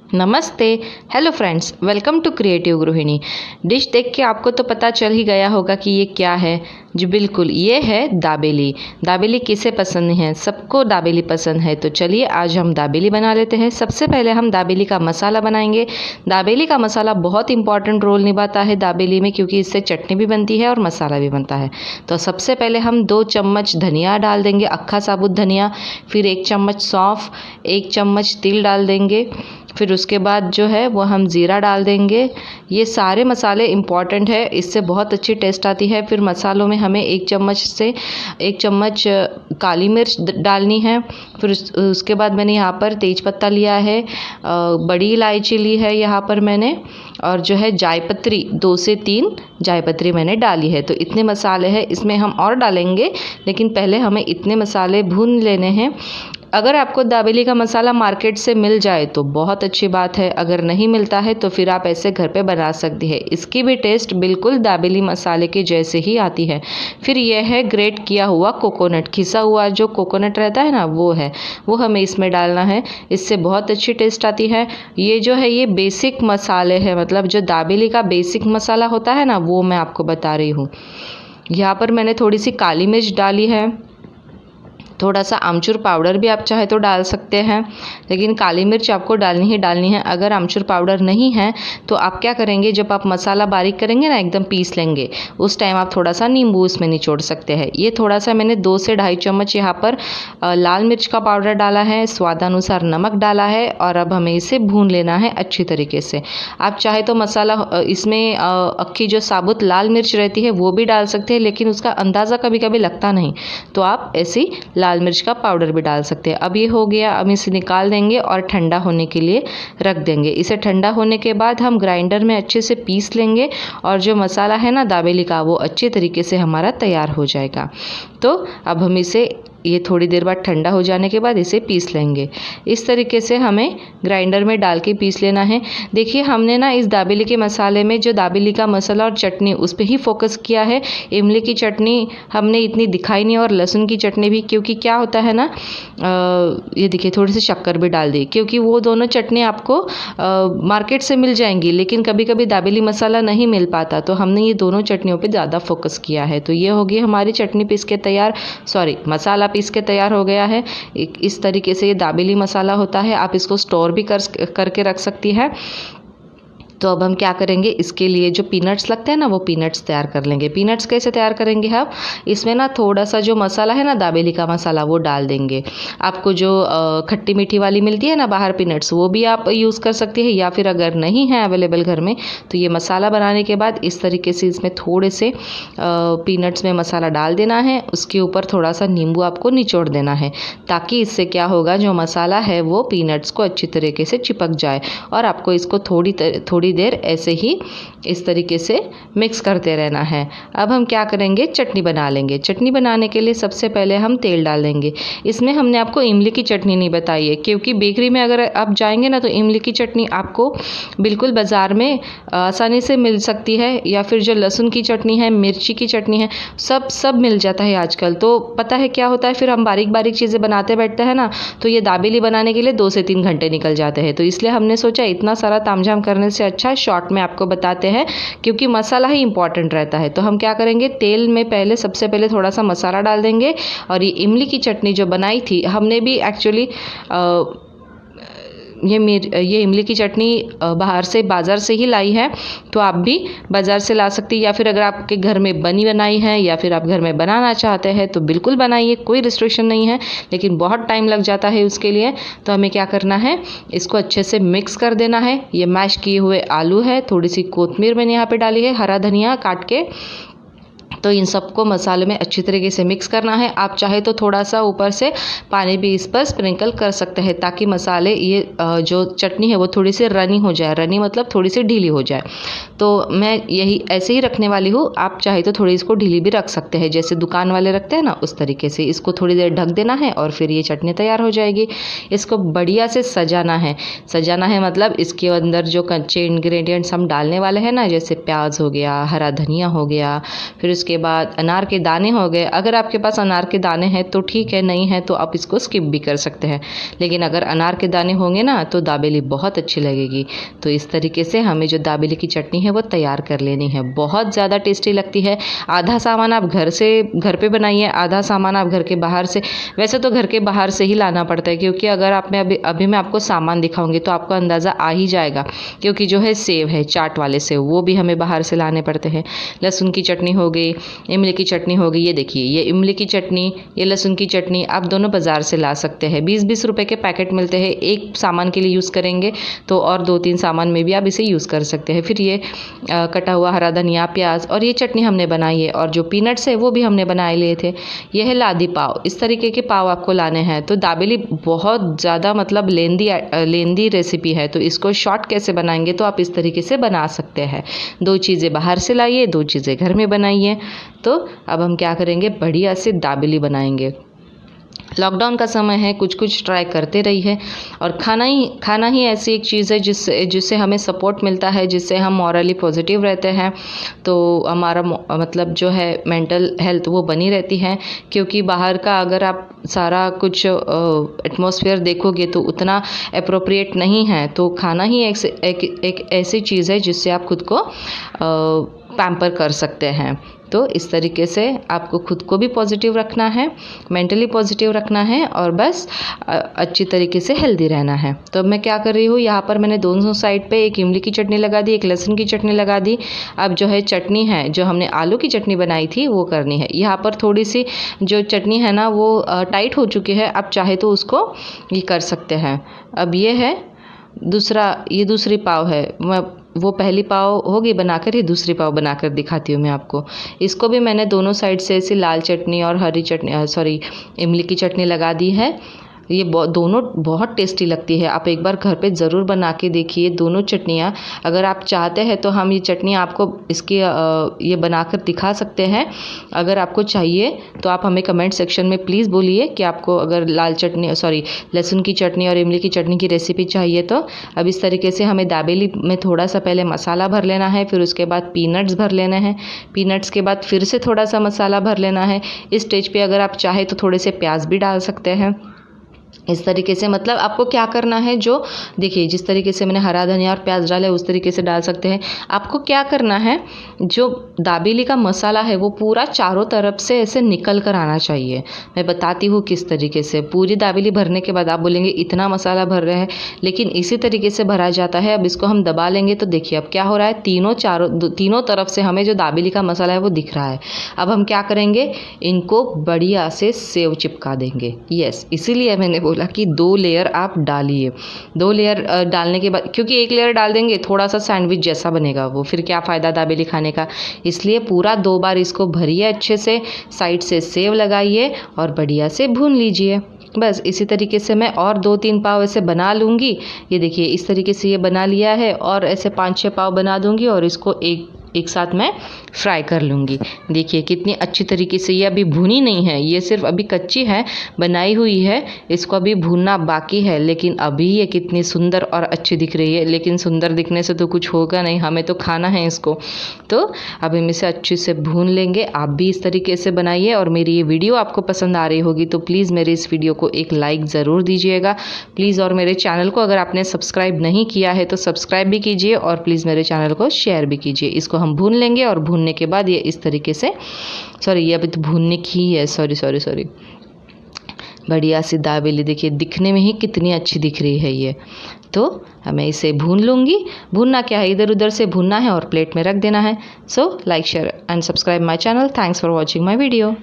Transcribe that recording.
नमस्ते। Hello friends, welcome to creative Grihini. Dish देख के आपको तो पता चल ही गया होगा कि ये क्या है। जी बिल्कुल, ये है दाबेली। दाबेली किसे पसंद है? सबको दाबेली पसंद है। तो चलिए आज हम दाबेली बना लेते हैं। सबसे पहले हम दाबेली का मसाला बनाएंगे। दाबेली का मसाला बहुत इंपॉर्टेंट रोल निभाता है दाबेली में, क्योंकि इससे चटनी भी बनती है और मसाला भी बनता है। तो सबसे पहले हम 2 चम्मच धनिया डाल देंगे, अक्खा साबुत धनिया। फिर 1 चम्मच सौंफ, 1 चम्मच तिल डाल देंगे। फिर उसके बाद जो है वो हम ज़ीरा डाल देंगे। ये सारे मसाले इम्पॉर्टेंट है, इससे बहुत अच्छी टेस्ट आती है। फिर मसालों में हमें 1 चम्मच काली मिर्च डालनी है। फिर उसके बाद मैंने यहाँ पर तेज पत्ता लिया है, बड़ी इलायची ली है यहाँ पर मैंने, और जो है जायपत्री 2 से 3 जायपत्री मैंने डाली है। तो इतने मसाले हैं, इसमें हम और डालेंगे, लेकिन पहले हमें इतने मसाले भून लेने हैं। अगर आपको दाबेली का मसाला मार्केट से मिल जाए तो बहुत अच्छी बात है, अगर नहीं मिलता है तो फिर आप ऐसे घर पे बना सकती है। इसकी भी टेस्ट बिल्कुल दाबेली मसाले के जैसे ही आती है। फिर यह है ग्रेट किया हुआ कोकोनट, घिसा हुआ जो कोकोनट रहता है ना, वो हमें इसमें डालना है। इससे बहुत अच्छी टेस्ट आती है। ये जो है ये बेसिक मसाले हैं, मतलब जो दाबेली का बेसिक मसाला होता है ना, वो मैं आपको बता रही हूँ। यहाँ पर मैंने थोड़ी सी काली मिर्च डाली है, थोड़ा सा आमचूर पाउडर भी आप चाहे तो डाल सकते हैं, लेकिन काली मिर्च आपको डालनी ही डालनी है। अगर आमचूर पाउडर नहीं है तो आप क्या करेंगे, जब आप मसाला बारीक करेंगे ना, एकदम पीस लेंगे, उस टाइम आप थोड़ा सा नींबू इसमें निचोड़ सकते हैं। ये थोड़ा सा मैंने 2 से 2.5 चम्मच यहाँ पर लाल मिर्च का पाउडर डाला है, स्वादानुसार नमक डाला है, और अब हमें इसे भून लेना है अच्छी तरीके से। आप चाहे तो मसाला इसमें अक्खी जो साबुत लाल मिर्च रहती है वो भी डाल सकते हैं, लेकिन उसका अंदाज़ा कभी कभी लगता नहीं, तो आप ऐसी लाल मिर्च का पाउडर भी डाल सकते हैं। अब ये हो गया, अब इसे निकाल देंगे और ठंडा होने के लिए रख देंगे। इसे ठंडा होने के बाद हम ग्राइंडर में अच्छे से पीस लेंगे, और जो मसाला है ना दाबेली का, वो अच्छे तरीके से हमारा तैयार हो जाएगा। तो अब हम इसे ये थोड़ी देर बाद ठंडा हो जाने के बाद इसे पीस लेंगे। इस तरीके से हमें ग्राइंडर में डाल के पीस लेना है। देखिए हमने ना इस दाबेली के मसाले में जो दाबेली का मसाला और चटनी, उस पर ही फोकस किया है। इमली की चटनी हमने इतनी दिखाई नहीं, और लहसुन की चटनी भी, क्योंकि क्या होता है ना, ये देखिए थोड़ी सी शक्कर भी डाल दी, क्योंकि वो दोनों चटनी आपको मार्केट से मिल जाएंगी, लेकिन कभी कभी दाबेली मसाला नहीं मिल पाता, तो हमने ये दोनों चटनियों पर ज़्यादा फोकस किया है। तो ये होगी हमारी चटनी पीस के तैयार, मसाला पीस के तैयार हो गया है। इस तरीके से ये दाबेली मसाला होता है। आप इसको स्टोर भी करके रख सकती है। तो अब हम क्या करेंगे, इसके लिए जो पीनट्स लगते हैं ना, वो पीनट्स तैयार कर लेंगे। पीनट्स कैसे तैयार करेंगे हम, इसमें ना थोड़ा सा जो मसाला है ना दाबेली का मसाला, वो डाल देंगे। आपको जो खट्टी मीठी वाली मिलती है ना बाहर पीनट्स, वो भी आप यूज़ कर सकती है, या फिर अगर नहीं है अवेलेबल घर में, तो ये मसाला बनाने के बाद इस तरीके से इसमें थोड़े से पीनट्स में मसाला डाल देना है। उसके ऊपर थोड़ा सा नींबू आपको निचोड़ देना है, ताकि इससे क्या होगा, जो मसाला है वो पीनट्स को अच्छी तरीके से चिपक जाए। और आपको इसको थोड़ी देर ऐसे ही इस तरीके से मिक्स करते रहना है। अब हम क्या करेंगे, चटनी बना लेंगे। चटनी बनाने के लिए सबसे पहले हम तेल डाल देंगे। इसमें हमने आपको इमली की चटनी नहीं बताई है, क्योंकि बेकरी में अगर आप जाएंगे ना, तो इमली की चटनी आपको बिल्कुल बाज़ार में आसानी से मिल सकती है, या फिर जो लहसुन की चटनी है, मिर्ची की चटनी है, सब मिल जाता है आजकल। तो पता है क्या होता है, फिर हम बारीक बारीक चीज़ें बनाते बैठते हैं ना, तो ये दाबेली बनाने के लिए 2 से 3 घंटे निकल जाते हैं। तो इसलिए हमने सोचा इतना सारा तामझाम करने से अच्छा शॉर्ट में आपको बताते हैं, क्योंकि मसाला ही इंपॉर्टेंट रहता है। तो हम क्या करेंगे, तेल में सबसे पहले थोड़ा सा मसाला डाल देंगे। और ये इमली की चटनी जो बनाई थी हमने भी एक्चुअली, ये इमली की चटनी बाज़ार से ही लाई है, तो आप भी बाज़ार से ला सकती हैं, या फिर अगर आपके घर में बनी बनाई है, या फिर आप घर में बनाना चाहते हैं तो बिल्कुल बनाइए, कोई रिस्ट्रिक्शन नहीं है, लेकिन बहुत टाइम लग जाता है उसके लिए। तो हमें क्या करना है, इसको अच्छे से मिक्स कर देना है। ये मैश किए हुए आलू है, थोड़ी सी कोतमीर मैंने यहाँ पे डाली है, हरा धनिया काट के। तो इन सबको मसाले में अच्छी तरीके से मिक्स करना है। आप चाहे तो थोड़ा सा ऊपर से पानी भी इस पर स्प्रिंकल कर सकते हैं, ताकि मसाले ये जो चटनी है वो थोड़ी सी रनी हो जाए। रनी मतलब थोड़ी सी ढीली हो जाए। तो मैं यही ऐसे ही रखने वाली हूँ। आप चाहे तो थोड़ी इसको ढीली भी रख सकते हैं, जैसे दुकान वाले रखते हैं ना, उस तरीके से। इसको थोड़ी देर ढक देना है और फिर ये चटनी तैयार हो जाएगी। इसको बढ़िया से सजाना है मतलब इसके अंदर जो कच्चे इंग्रेडिएंट्स हम डालने वाले हैं ना, जैसे प्याज हो गया, हरा धनिया हो गया, फिर उसके बाद अनार के दाने हो गए। अगर आपके पास अनार के दाने हैं तो ठीक है, नहीं है तो आप इसको स्किप भी कर सकते हैं, लेकिन अगर अनार के दाने होंगे ना तो दाबेली बहुत अच्छी लगेगी। तो इस तरीके से हमें जो दाबेली की चटनी है वो तैयार कर लेनी है। बहुत ज़्यादा टेस्टी लगती है। आधा सामान आप घर पे बनाइए, आधा सामान आप घर के बाहर से, वैसे तो घर के बाहर से ही लाना पड़ता है, क्योंकि अगर आप में अभी मैं आपको सामान दिखाऊंगी तो आपको अंदाज़ा आ ही जाएगा। क्योंकि जो है सेव है, चाट वाले सेव, वो भी हमें बाहर से लाने पड़ते हैं। लहसुन की चटनी हो गई, इमली की चटनी हो गई। ये देखिए, ये इमली की चटनी, ये लहसुन की चटनी आप दोनों बाज़ार से ला सकते हैं। 20-20 रुपए के पैकेट मिलते हैं। एक सामान के लिए यूज़ करेंगे तो और 2-3 सामान में भी आप इसे यूज़ कर सकते हैं। फिर ये कटा हुआ हरा धनिया, प्याज, और ये चटनी हमने बनाई है। और जो पीनट्स है वो भी हमने बनाए लिए थे। ये है लादी पाव। इस तरीके के पाव आपको लाने हैं। तो दाबेली बहुत ज़्यादा मतलब लेंदी रेसिपी है, तो इसको शॉर्ट कैसे बनाएंगे तो आप इस तरीके से बना सकते हैं। 2 चीज़ें बाहर से लाइए, 2 चीज़ें घर में बनाइए। तो अब हम क्या करेंगे, बढ़िया से दाबेली बनाएंगे। लॉकडाउन का समय है, कुछ ट्राई करते रहिए। और खाना ही ऐसी एक चीज़ है जिससे हमें सपोर्ट मिलता है, जिससे हम मॉरली पॉजिटिव रहते हैं। तो हमारा मतलब जो है मेंटल हेल्थ वो बनी रहती है। क्योंकि बाहर का अगर आप सारा कुछ एटमॉस्फेयर देखोगे तो उतना अप्रोप्रिएट नहीं है। तो खाना ही एक ऐसी चीज़ है जिससे आप खुद को पैम्पर कर सकते हैं। तो इस तरीके से आपको खुद को भी पॉजिटिव रखना है, मेंटली पॉजिटिव रखना है, और बस अच्छी तरीके से हेल्दी रहना है। तो अब मैं क्या कर रही हूँ, यहाँ पर मैंने दोनों साइड पे एक इमली की चटनी लगा दी, एक लहसुन की चटनी लगा दी। अब जो है चटनी है, जो हमने आलू की चटनी बनाई थी वो करनी है। यहाँ पर थोड़ी सी जो चटनी है ना वो टाइट हो चुकी है, आप चाहे तो उसको ये कर सकते हैं। अब ये है दूसरी पाव है। मैं वो पहली पाव होगी बनाकर, ही दूसरी पाव बनाकर दिखाती हूँ मैं आपको। इसको भी मैंने दोनों साइड से ऐसी लाल चटनी और इमली की चटनी लगा दी है। ये दोनों बहुत टेस्टी लगती है। आप एक बार घर पे ज़रूर बना के देखिए दोनों चटनियाँ। अगर आप चाहते हैं तो हम ये चटनी आपको इसकी ये बनाकर दिखा सकते हैं। अगर आपको चाहिए तो आप हमें कमेंट सेक्शन में प्लीज़ बोलिए कि आपको अगर लहसुन की चटनी और इमली की चटनी की रेसिपी चाहिए तो। अब इस तरीके से हमें दाबेली में थोड़ा सा पहले मसाला भर लेना है, फिर उसके बाद पीनट्स भर लेना है, पीनट्स के बाद फिर से थोड़ा सा मसाला भर लेना है। इस स्टेज पे अगर आप चाहे तो थोड़े से प्याज भी डाल सकते हैं। इस तरीके से मतलब आपको क्या करना है, जो देखिए जिस तरीके से मैंने हरा धनिया और प्याज डाला है उस तरीके से डाल सकते हैं। आपको क्या करना है, जो दाबेली का मसाला है वो पूरा चारों तरफ से ऐसे निकल कर आना चाहिए। मैं बताती हूँ किस तरीके से। पूरी दाबेली भरने के बाद आप बोलेंगे इतना मसाला भर रहे हैं, लेकिन इसी तरीके से भरा जाता है। अब इसको हम दबा लेंगे तो देखिए अब क्या हो रहा है, तीनों तरफ से हमें जो दाबेली का मसाला है वो दिख रहा है। अब हम क्या करेंगे, इनको बढ़िया से सेव चिपका देंगे। यस, इसीलिए मैंने बोला कि 2 लेयर आप डालिए। 2 लेयर डालने के बाद, क्योंकि 1 लेयर डाल देंगे थोड़ा सा सैंडविच जैसा बनेगा वो, फिर क्या फ़ायदा दाबेली खाने का। इसलिए पूरा 2 बार इसको भरिए अच्छे से, साइड से सेव लगाइए और बढ़िया से भून लीजिए। बस इसी तरीके से मैं और 2-3 पाव ऐसे बना लूँगी। ये देखिए इस तरीके से ये बना लिया है, और ऐसे 5-6 पाव बना दूँगी और इसको एक साथ मैं फ्राई कर लूँगी। देखिए कितनी अच्छी तरीके से, ये अभी भुनी नहीं है, ये सिर्फ अभी कच्ची है, बनाई हुई है। इसको अभी भूनना बाकी है, लेकिन अभी ये कितनी सुंदर और अच्छी दिख रही है। लेकिन सुंदर दिखने से तो कुछ होगा नहीं, हमें तो खाना है इसको। तो अब हम इसे अच्छे से भून लेंगे। आप भी इस तरीके से बनाइए। और मेरी ये वीडियो आपको पसंद आ रही होगी तो प्लीज़ मेरे इस वीडियो को एक लाइक ज़रूर दीजिएगा प्लीज़। और मेरे चैनल को अगर आपने सब्सक्राइब नहीं किया है तो सब्सक्राइब भी कीजिए, और प्लीज़ मेरे चैनल को शेयर भी कीजिए। इसको हम भून लेंगे, और भूनने के बाद ये इस तरीके से, ये अभी तो भूनने की ही है, सॉरी बढ़िया सी दाबेली देखिए दिखने में ही कितनी अच्छी दिख रही है ये। तो मैं इसे भून लूँगी। भूनना क्या है, इधर उधर से भूनना है और प्लेट में रख देना है। So like, share and subscribe my channel. Thanks for watching my video.